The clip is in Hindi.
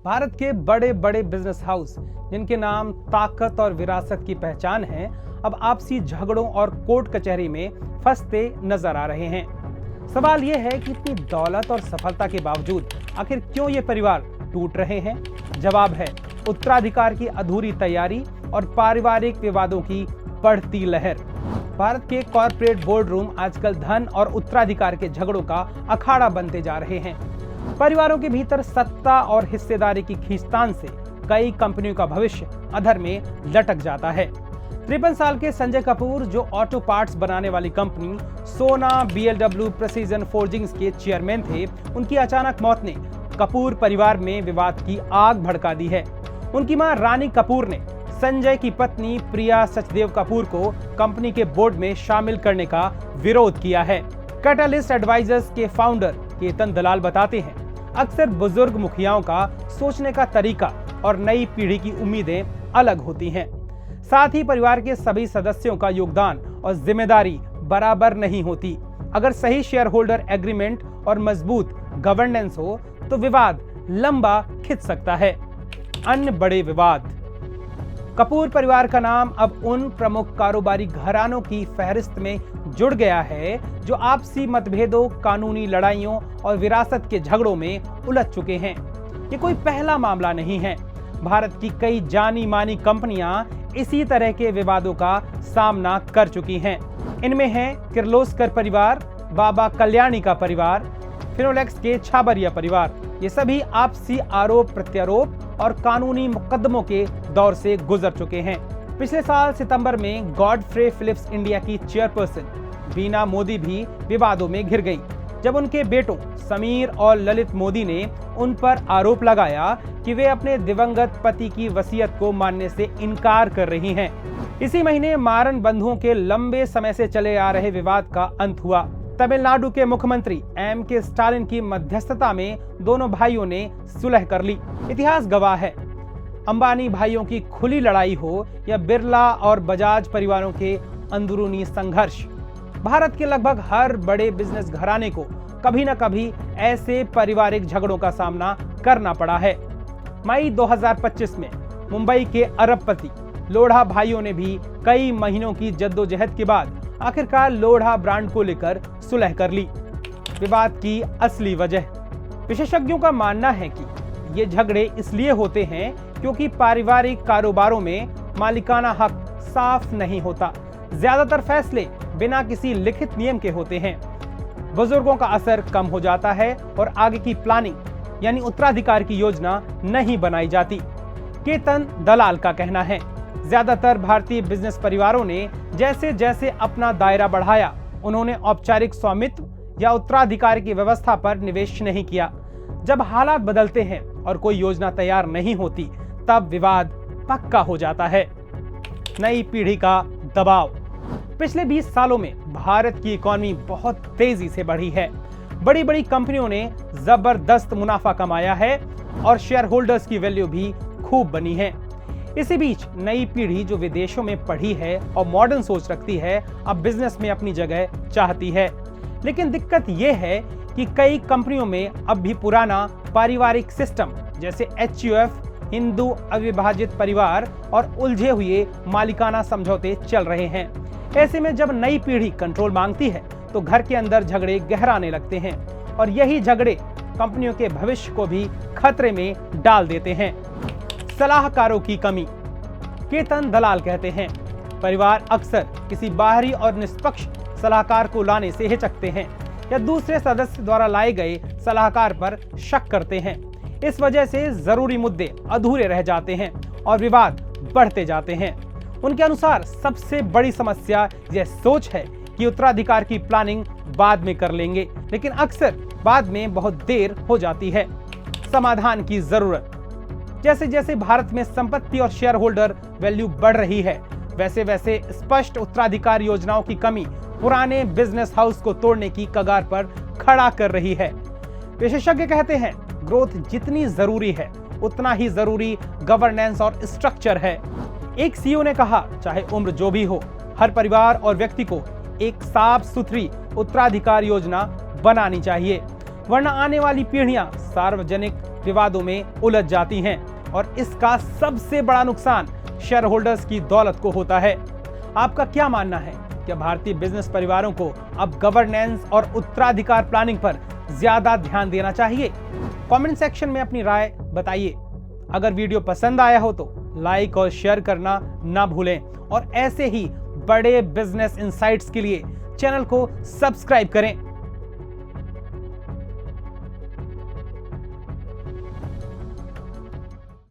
भारत के बड़े बड़े बिजनेस हाउस जिनके नाम ताकत और विरासत की पहचान है, अब आपसी झगड़ों और कोर्ट कचहरी में फंसते नजर आ रहे हैं। सवाल यह है कि इतनी दौलत और सफलता के बावजूद आखिर क्यों ये परिवार टूट रहे हैं? जवाब है उत्तराधिकार की अधूरी तैयारी और पारिवारिक विवादों की बढ़ती लहर। भारत के कॉर्पोरेट बोर्ड रूम आजकल धन और उत्तराधिकार के झगड़ों का अखाड़ा बनते जा रहे हैं। परिवारों के भीतर सत्ता और हिस्सेदारी की खींचतान से कई कंपनियों का भविष्य अधर में लटक जाता है। 53 साल के संजय कपूर, जो ऑटो पार्ट्स बनाने वाली कंपनी सोना BLW प्रेसिजन फोर्जिंग्स के चेयरमैन थे, उनकी अचानक मौत ने कपूर परिवार में विवाद की आग भड़का दी है। उनकी मां रानी कपूर ने संजय की पत्नी प्रिया सचदेव कपूर को कंपनी के बोर्ड में शामिल करने का विरोध किया है। कैटलिस्ट एडवाइजर्स के फाउंडर केतन दलाल बताते हैं, अक्सर बुजुर्ग मुखियाओं का सोचने का तरीका और नई पीढ़ी की उम्मीदें अलग होती हैं। साथ ही परिवार के सभी सदस्यों का योगदान और जिम्मेदारी बराबर नहीं होती। अगर सही शेयर होल्डर एग्रीमेंट और मजबूत गवर्नेंस हो तो विवाद लंबा खिंच सकता है। अन्य बड़े विवाद। कपूर परिवार का नाम अब उन प्रमुख कारोबारी घरानों की फहरिस्त में जुड़ गया है जो आपसी मतभेदों, कानूनी लड़ाइयों और विरासत के झगड़ों में उलझ चुके हैं। ये कोई पहला मामला नहीं है। भारत की कई जानी मानी कंपनियां इसी तरह के विवादों का सामना कर चुकी हैं। इनमें है किर्लोस्कर परिवार, बाबा कल्याणी का परिवार, फिनोलेक्स के छाबरिया परिवार। ये सभी आपसी आरोप प्रत्यारोप और कानूनी मुकदमों के दौर से गुजर चुके हैं। पिछले साल सितंबर में गॉडफ्रे फिलिप्स इंडिया की चेयरपर्सन बीना मोदी भी विवादों में घिर गई, जब उनके बेटों समीर और ललित मोदी ने उन पर आरोप लगाया कि वे अपने दिवंगत पति की वसीयत को मानने से इनकार कर रही हैं। इसी महीने मारन बंधुओं के लंबे समय से चले आ रहे विवाद का अंत हुआ। तमिलनाडु के मुख्यमंत्री M.K. स्टालिन की मध्यस्थता में दोनों भाइयों ने सुलह कर ली। इतिहास गवाह है, अंबानी भाइयों की खुली लड़ाई हो या बिरला और बजाज परिवारों के अंदरूनी संघर्ष, भारत के लगभग हर बड़े बिजनेस घराने को कभी न कभी ऐसे पारिवारिक झगड़ों का सामना करना पड़ा है। मई 2025 में मुंबई के अरबपति लोढ़ा भाइयों ने भी कई महीनों की जद्दोजहद के बाद आखिरकार लोढ़ा ब्रांड को लेकर सुलह कर ली। विवाद की असली वजह। विशेषज्ञों का मानना है कि ये झगड़े इसलिए होते हैं क्योंकि पारिवारिक कारोबारों में मालिकाना हक साफ नहीं होता। ज्यादातर फैसले बिना किसी लिखित नियम के होते हैं। बुजुर्गों का असर कम हो जाता है और आगे की प्लानिंग यानी उत्तराधिकार की योजना नहीं बनाई जाती। केतन दलाल का कहना है, ज्यादातर भारतीय बिजनेस परिवारों ने जैसे जैसे अपना दायरा बढ़ाया, उन्होंने औपचारिक स्वामित्व या उत्तराधिकार की व्यवस्था पर निवेश नहीं किया। जब हालात बदलते हैं और कोई योजना तैयार नहीं होती, तब विवाद पक्का हो जाता है। नई पीढ़ी का दबाव। पिछले 20 सालों में भारत की इकॉनमी बहुत तेजी से बढ़ी है। बड़ी बड़ी कंपनियों ने जबरदस्त मुनाफा कमाया है और शेयर होल्डर्स की वैल्यू भी खूब बनी है। इसी बीच नई पीढ़ी जो विदेशों में पढ़ी है और मॉडर्न सोच रखती है, अब बिजनेस में अपनी जगह चाहती है। लेकिन दिक्कत यह है कि कई कंपनियों में अब भी पुराना पारिवारिक सिस्टम जैसे HUF, हिंदू अविभाजित परिवार और उलझे हुए मालिकाना समझौते चल रहे हैं। ऐसे में जब नई पीढ़ी कंट्रोल मांगती है तो घर के अंदर झगड़े गहराने लगते हैं और यही झगड़े कंपनियों के भविष्य को भी खतरे में डाल देते हैं। सलाहकारों की कमी। केतन दलाल कहते हैं, परिवार अक्सर किसी बाहरी और निष्पक्ष सलाहकार को लाने से हिचकते हैं या दूसरे सदस्य द्वारा लाए गए सलाहकार पर शक करते हैं। इस वजह से जरूरी मुद्दे अधूरे रह जाते हैं और विवाद बढ़ते जाते हैं। उनके अनुसार सबसे बड़ी समस्या यह सोच है कि उत्तराधिकार की प्लानिंग बाद में कर लेंगे, लेकिन अक्सर बाद में बहुत देर हो जाती है। समाधान की जरूरत। जैसे जैसे भारत में संपत्ति और शेयर होल्डर वैल्यू बढ़ रही है, वैसे वैसे स्पष्ट उत्तराधिकार योजनाओं की कमी पुराने बिजनेस हाउस को तोड़ने की कगार पर खड़ा कर रही है। विशेषज्ञ कहते हैं, ग्रोथ जितनी जरूरी है उतना ही जरूरी गवर्नेंस और स्ट्रक्चर है। एक CEO ने कहा, चाहे उम्र जो भी हो, हर परिवार और व्यक्ति को एक साफ सुथरी उत्तराधिकार योजना बनानी चाहिए, वरना आने वाली पीढ़ियां सार्वजनिक विवादों में उलझ जाती हैं और इसका सबसे बड़ा नुकसान शेयर होल्डर्स की दौलत को होता है। आपका क्या मानना है? क्या भारतीय बिजनेस परिवारों को अब गवर्नेंस और उत्तराधिकार प्लानिंग पर ज्यादा ध्यान देना चाहिए? कमेंट सेक्शन में अपनी राय बताइए। अगर वीडियो पसंद आया हो तो लाइक और शेयर करना ना भूलें और ऐसे ही बड़े बिजनेस इनसाइट्स के लिए चैनल को सब्सक्राइब करें।